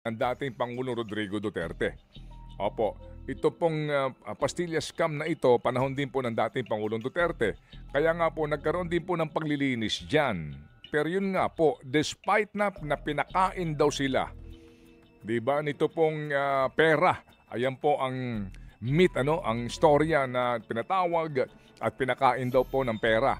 ng dating Pangulong Rodrigo Duterte. Opo, ito pong pastilla scam na ito, panahon din po ng dating Pangulong Duterte. Kaya nga po, nagkaroon din po ng paglilinis dyan. Pero yun nga po, despite na pinakain daw sila, di ba, nito pong pera, ayan po ang ang storya na pinatawag at pinakain daw po ng pera.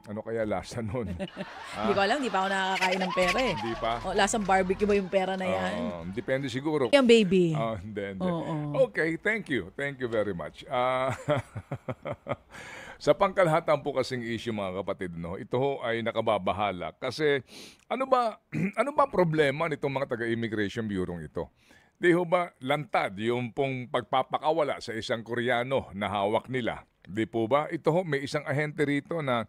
Ano kaya lasa nun? Hindi ko alam, hindi pa ako nakakain ng pera eh. Hindi pa? O, lasang barbecue ba yung pera na yan? Depende siguro. Yan, baby. Hindi. Oo. Okay, thank you. Thank you very much. Sa pangkalahatan po kasing issue mga kapatid, no, ito ho ay nakababahala. Kasi ano ba ano ba problema nitong mga taga-Immigration Bureau ito? Di ho ba lantad yung pong pagpapakawala sa isang Koreano na hawak nila? Di po ba? Ito ho, may isang ahente rito na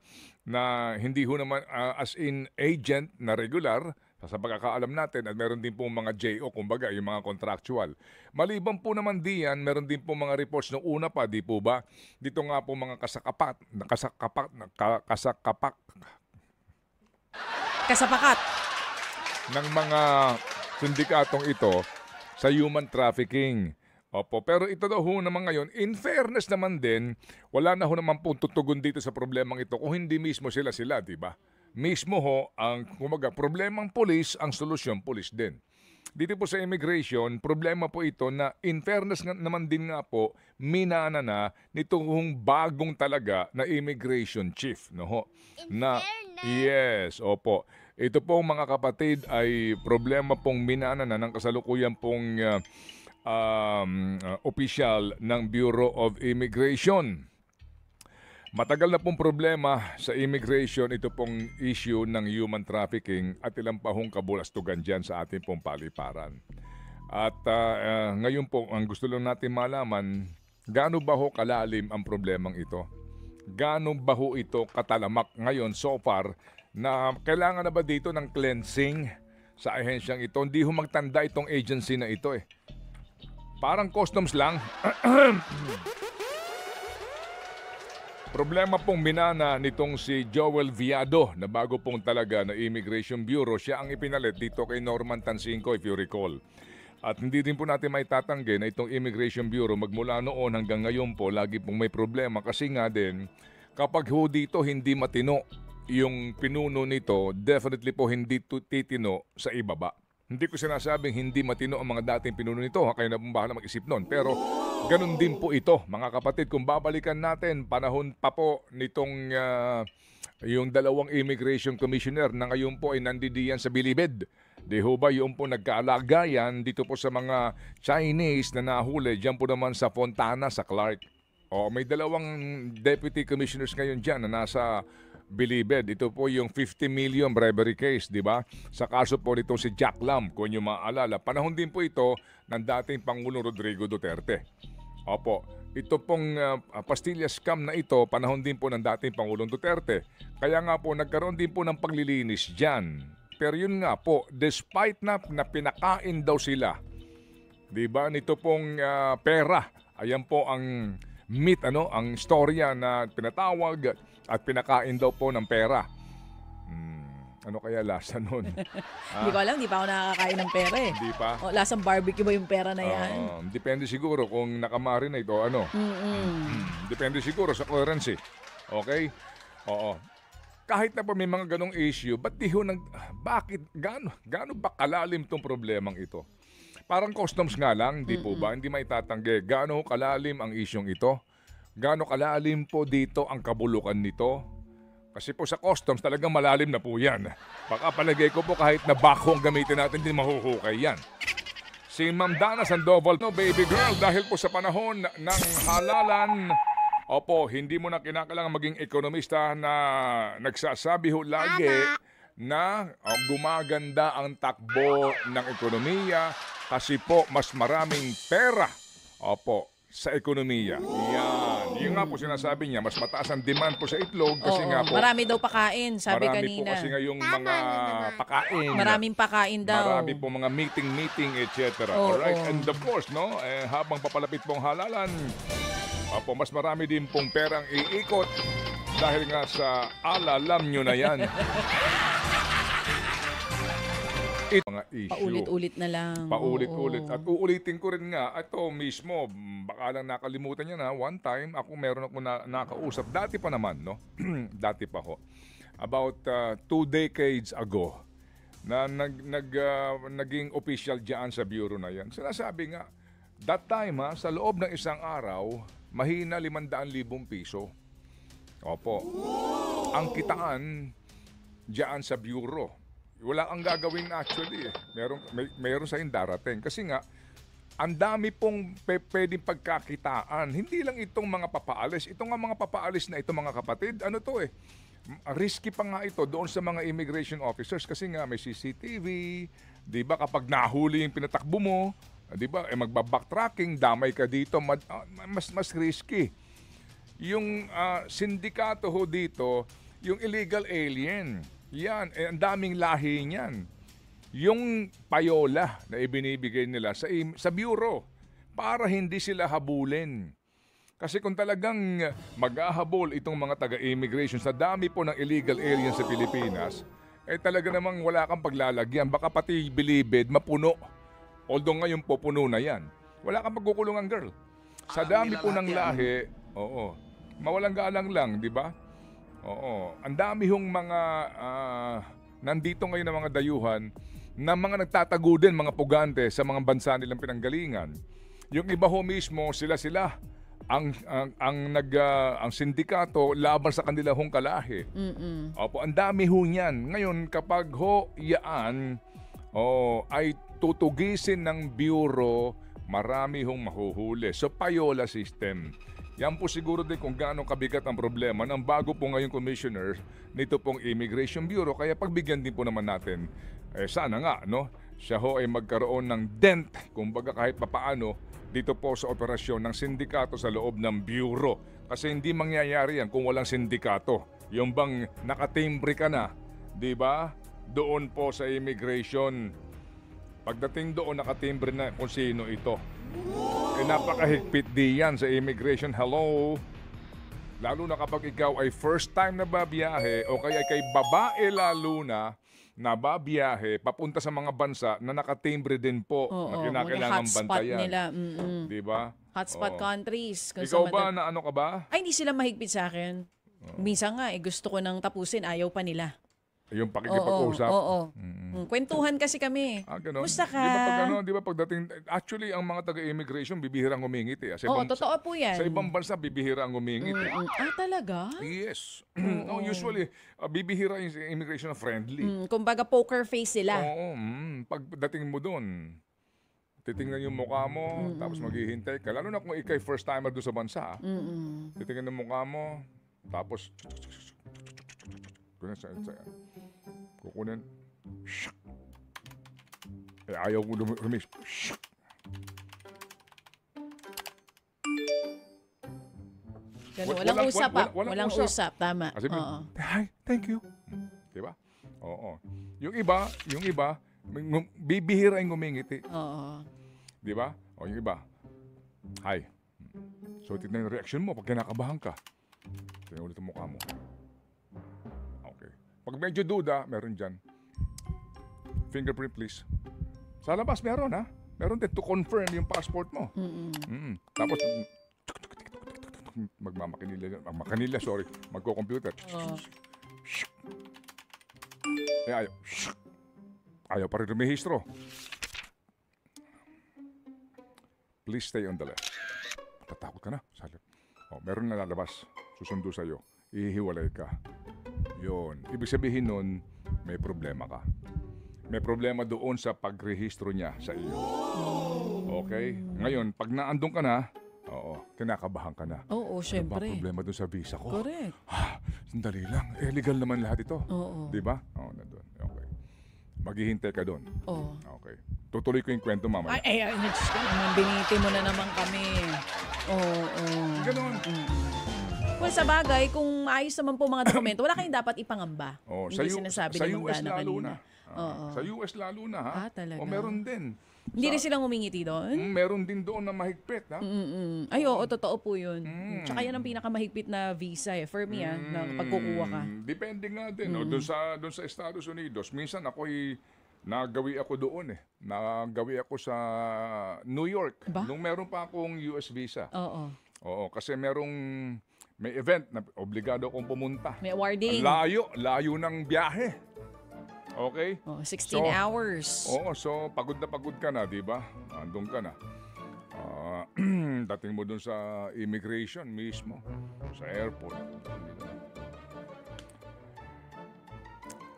hindi ho naman as in agent na regular sa pagkakaalam natin at meron din pong mga JO, kumbaga, yung mga contractual. Maliban po naman diyan, meron din po mga reports noong una pa, di po ba? Dito nga po mga Kasapakat. ng mga sindikatong ito sa human trafficking. Opo, pero ito daw ho naman ngayon, in fairness naman din, wala na ho naman po tutugon dito sa problemang ito kung hindi mismo sila, di ba? Mismo ho, ang kumaga, problemang pulis, ang solusyon pulis din. Dito po sa immigration, problema po ito na in fairness naman din nga po, minana na nitong bagong talaga na immigration chief. No ho? Yes, opo. Ito po mga kapatid ay problema pong minana na ng kasalukuyan pong opisyal ng Bureau of Immigration. Matagal na pong problema sa immigration ito pong issue ng human trafficking at ilang pahong kabulastugan dyan sa ating pong paliparan. At ngayon po, ang gusto lang natin malaman, gaano ba ho kalalim ang problemang ito? Gaano ba ho ito katalamak ngayon so far na kailangan na ba dito ng cleansing sa ahensyang ito? Hindi ho magtanda itong agency na ito eh. Parang customs lang. Problema pong minana nitong si Joel Viado na bago pong talaga na Immigration Bureau. Siya ang ipinalit dito kay Norman Tansinco if you recall. At hindi din po natin maitatanggi na itong Immigration Bureau magmula noon hanggang ngayon po lagi pong may problema kasi nga din kapag ho dito hindi matino yung pinuno nito, definitely po hindi titino sa ibaba. Hindi ko sinasabing hindi matino ang mga dating pinuno nito, kayo na pong bahala mag-isip nun. Pero ganun din po ito, mga kapatid. Kung babalikan natin, panahon pa po nitong yung dalawang immigration commissioner na ngayon po ay nandidiyan sa Bilibid. Di ho ba yung po nagkaalagayan dito po sa mga Chinese na nahuli, dyan po naman sa Fontana, sa Clark. May dalawang deputy commissioners ngayon dyan na nasa Bilibid. Ito po yung 50 million bribery case, di ba? Sa kaso po nito si Jack Lam, kung nyo maaalala. Panahon din po ito ng dating Pangulong Rodrigo Duterte. Opo, ito pong pastilla scam na ito, panahon din po ng dating Pangulong Duterte. Kaya nga po, nagkaroon din po ng paglilinis dyan. Pero yun nga po, despite na pinakain daw sila, di ba, nito pong pera, ayan po ang ang storya na pinatawag at pinakain daw po ng pera. Ano kaya lasa nun? Hindi ko alam, hindi pa ako nakakain ng pera eh. Hindi pa? O, lasang barbecue ba yung pera na yan? Depende siguro kung nakamarinate o ano. Depende siguro sa currency. Okay? Oo. Kahit na pa may mga ganong issue, bakit, gaano ba kalalim tong problemang ito? Parang customs nga lang, di po ba? Hindi maitatanggi. Gaano kalalim ang isyong ito? Gaano kalalim po dito ang kabulukan nito? Kasi po sa customs talagang malalim na po yan. Baka palagay ko po kahit na bako ang gamitin natin, hindi mahuhukay yan. Si Ma'am Dana Sandoval, no, baby girl, dahil po sa panahon ng halalan, opo, hindi mo na kinakailangan maging ekonomista na nagsasabi ho lagi na gumaganda ang takbo ng ekonomiya kasi po mas maraming pera, opo, sa ekonomiya. Yung nga po sinasabi niya, mas mataas ang demand po sa itlog kasi nga po marami daw pakain, sabi marami kanina. po kasi nga yung mga pakain. Maraming pakain daw. Marami po mga meeting, etc. Alright, and of course, no, habang papalapit pong halalan, opo, mas marami din pong perang iikot dahil nga sa alam nyo na yan. Mga issue. Paulit-ulit na lang. Paulit-ulit. Oo. At uulitin ko rin nga, ito mismo, baka lang nakalimutan niya na, one time, meron ako nakausap, dati pa naman, no? Dati pa ho. About 2 decades ago, na naging official diyan sa bureau na yan. Sinasabi nga, that time sa loob ng isang araw, mahina 500,000 piso. Opo. Ang kitaan diyan sa bureau. Wala kang gagawin actually. Meron sa darating. Kasi nga, ang dami pong pwedeng pagkakitaan. Hindi lang itong mga papaalis. Ito nga mga papaalis na ito mga kapatid. Ano to risky pa nga ito doon sa mga immigration officers kasi nga may CCTV. Di ba kapag nahuli yung pinatakbo mo, di ba magbabacktracking, damay ka dito, mas risky. Yung sindikato ho dito, yung illegal alien. Yan, ang daming lahi niyan. Yung payola na ibinibigay nila sa bureau para hindi sila habulin. Kasi kung talagang mag-ahabol itong mga taga-immigration sa dami po ng illegal aliens sa Pilipinas, talaga namang wala kang paglalagyan. Baka pati bilibid, mapuno. Although ngayon po puno na yan. Wala kang pagkukulungan, girl. Sa dami po ng lahi, mawalang galang lang, di ba? Oo. Ang dami hong mga nandito ngayon ng mga dayuhan na mga nagtatago din, mga pugante sa mga bansa nilang pinanggalingan. Yung iba ho mismo, sila ang sindikato laban sa kanila hong kalahi. Opo, ang dami ho niyan. Ngayon, kapag ho yaan ay tutugisin ng bureau, marami hong mahuhuli. So, payola system. Yan po siguro din kung gaano kabigat ang problema ng bago po ngayong commissioner nito pong Immigration Bureau. Kaya pagbigyan din po naman natin, sana nga, no? Siya ho ay magkaroon ng dent, kumbaga kahit papaano, dito po sa operasyon ng sindikato sa loob ng bureau. Kasi hindi mangyayari yan kung walang sindikato. Yung bang nakatimbre ka na, di ba? Doon po sa immigration. Pagdating doon, nakatimbre na kung sino ito. Napakahigpit di yan sa immigration. Hello? Lalo na kapag ikaw ay first time na babiyahe o kaya kay babae lalo na babiyahe papunta sa mga bansa na nakatimbre din po na kinakailangan bantayan. Nila. Diba? Hotspot countries. Ikaw ba na ano ka ba? Ay, hindi sila mahigpit sa akin. Minsan nga, gusto ko nang tapusin, ayaw pa nila. Yung pakikipag-usap? Oo. Kwentuhan kasi kami. Ganun. Musta ka? Di ba pagdating, actually, ang mga taga-immigration, bibihirang humingit totoo po yan. Sa ibang bansa, bibihirang humingit talaga? Yes. Usually, bibihira yung immigration na friendly. Kumbaga poker face sila. Oo. Pagdating mo doon, titingnan yung mukha mo, tapos maghihintay ka. Lalo na kung ikay first timer doon sa bansa. Titingnan yung mukha mo, tapos kukunin. Ayaw ko lumis. Walang usap Walang usap. Tama. Kasi hi, thank you. Diba? Oo. Yung iba, bibihira yung ngumingiti. Oo. Diba? O yung iba, hi. So, tignan yung reaction mo pag kinakabahan ka. Tignan ulit ang mukha mo. Pag medyo duda, meron dyan. Fingerprint, please. Sa labas, meron ha. Meron din to confirm yung passport mo. Tapos, magko-computer. Ayaw pa rin rumehistro. Please stay on the left. Tatakot ka na. Meron na lalabas. Susundo sa'yo. Ihiwalay ka. Yun. Ibig sabihin nun, may problema ka. May problema doon sa pagrehistro niya sa iyo. Okay? Ngayon, pag naandun ka na, kinakabahan ka na. Oo, syempre. Ano ba problema doon sa visa ko? Correct. Sandali lang. Legal naman lahat ito. Oo. Diba? Nandun. Okay. Maghihintay ka doon. Oo. Okay. Tutuloy ko yung kwento mamaya. Ay, biniti mo na naman kami. Oo. Ganon. Well, sa bagay, kung maayos naman po mga dokumento, wala kayong dapat ipangamba. Hindi sinasabi sa ni US Manggana lalo kanina. na. Sa US lalo na ha. Talaga. Meron din. Hindi rin silang humingiti doon? Meron din doon na mahigpit ha. Ay, oo, totoo po yun. Tsaka yan ang pinakamahigpit na visa for me na pagkukuha ka. Depende nga din. Doon sa Estados Unidos, minsan ako'y Nagawi ako doon eh. Nagawi ako sa New York. Ba? Nung meron pa akong US visa. Oo. Oo, kasi may event na obligado akong pumunta. May awarding. Layo ng biyahe. Okay? Oh, 16 hours. Oo, so pagod ka na, di ba? Andun ka na. Dating mo dun sa immigration mismo, sa airport.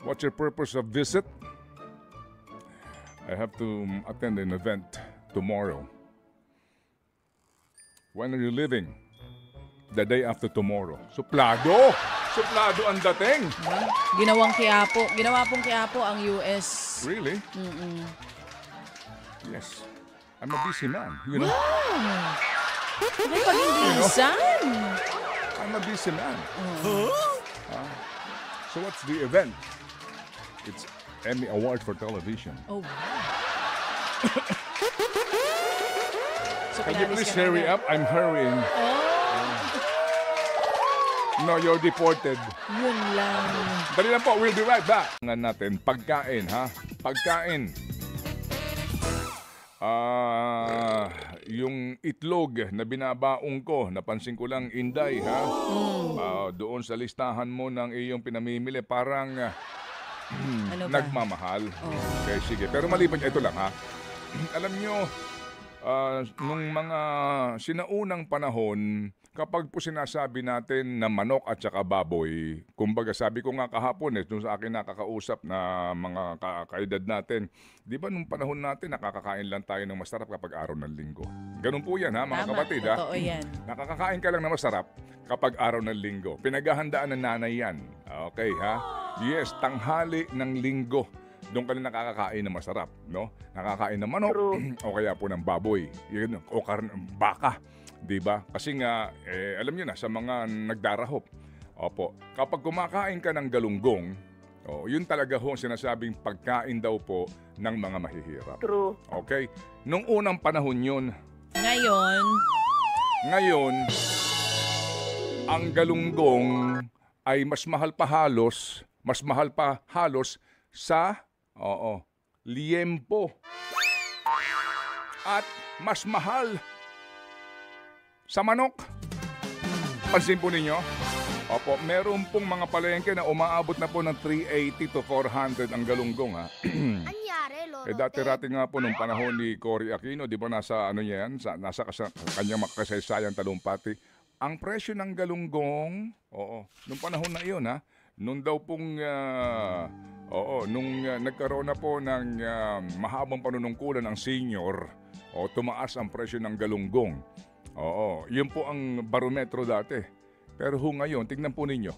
What's your purpose of visit? I have to attend an event tomorrow. When are you leaving? The day after tomorrow. Suplado! Suplado ang dating! Diba? Ginawa pong Quiapo ang US. Really? Yes. I'm a busy man, you know? Wow! May pag-ibisan! I'm a busy man. So what's the event? It's Emmy Award for television. Oh, wow. So, Can you please pinalis ka na hurry agad. up? I'm hurrying. No, you're deported. Yun lang. Dali lang po, we'll be right back. Nga natin, pagkain, ha? Pagkain. Yung itlog na binabaong ko, napansin ko lang, Inday, ha? Doon sa listahan mo ng iyong pinamimili, parang Ano ba? nagmamahal. Okay, sige. Pero maliban, ito lang, ha? Alam nyo, nung mga sinaunang panahon, kapag po sinasabi natin na manok at saka baboy, kumbaga sabi ko nga kahapon nung sa akin nakakausap na mga kaedad natin, di ba nung panahon natin nakakakain lang tayo ng masarap kapag araw ng linggo. Ganun po yan ha mga Tama, kapatid ha. totoo yan. Nakakakain ka lang ng masarap kapag araw ng linggo. Pinaghahandaan ng nanay yan. Okay ha? Yes, tanghali ng linggo. Doon ka na nakakakain ng masarap, no? Nakakain ng manok o kaya po ng baboy, yun, o baka, 'di ba? Kasi nga alam niyo na sa mga nagdarahop. Opo, kapag kumakain ka ng galunggong, yun talaga ho ang sinasabing pagkain daw po ng mga mahihirap. True. Okay? Nung unang panahon yun, Ngayon, ang galunggong ay mas mahal pa halos sa liempo. At mas mahal sa manok. Pansin po ninyo? Opo, meron pong mga palengke na umaabot na po ng 380 to 400 ang galunggong ha. Anyari, Lolo? Dati-rati nga po nung panahon ni Cory Aquino, di ba nasa nasa kanyang makasaysayan talumpati, ang presyo ng galunggong, nung panahon na iyon ha, nung daw pong nagkaroon na po ng mahabang panunungkulan ng senior, tumaas ang presyo ng galunggong. Yun po ang barometro dati. Pero ngayon, tingnan po ninyo,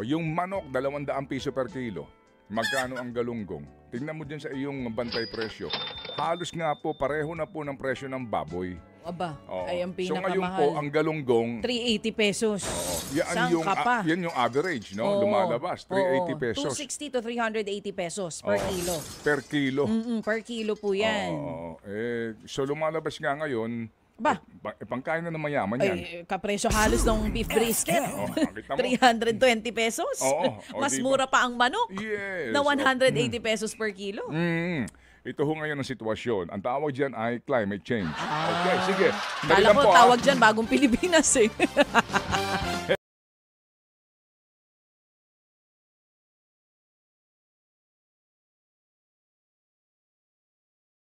yung manok, 200 piso per kilo. Magkano ang galunggong? Tingnan mo dyan sa iyong bantay presyo. Halos nga po, pareho na po ng presyo ng baboy. aba, ay ang So ngayon po, pinakamahal. ang galunggong, 380 pesos. yan yung, yan yung average, no? Oo. Lumalabas, 380 Oo. pesos. 260 to 380 pesos per kilo. Per kilo. Per kilo po yan. So lumalabas nga ngayon, Ba? pangkain na ng mayaman yan. Ay, kapresyo halos ng beef brisket. Nakita mo? 320 pesos. Oo. Mas Diba? mura pa ang manok Yes. na 180 pesos per kilo. Ito ho ngayon ang sitwasyon. Ang tawag dyan ay climate change. Okay, sige. Dali Kala lang ko po, tawag dyan bagong Pilipinas eh.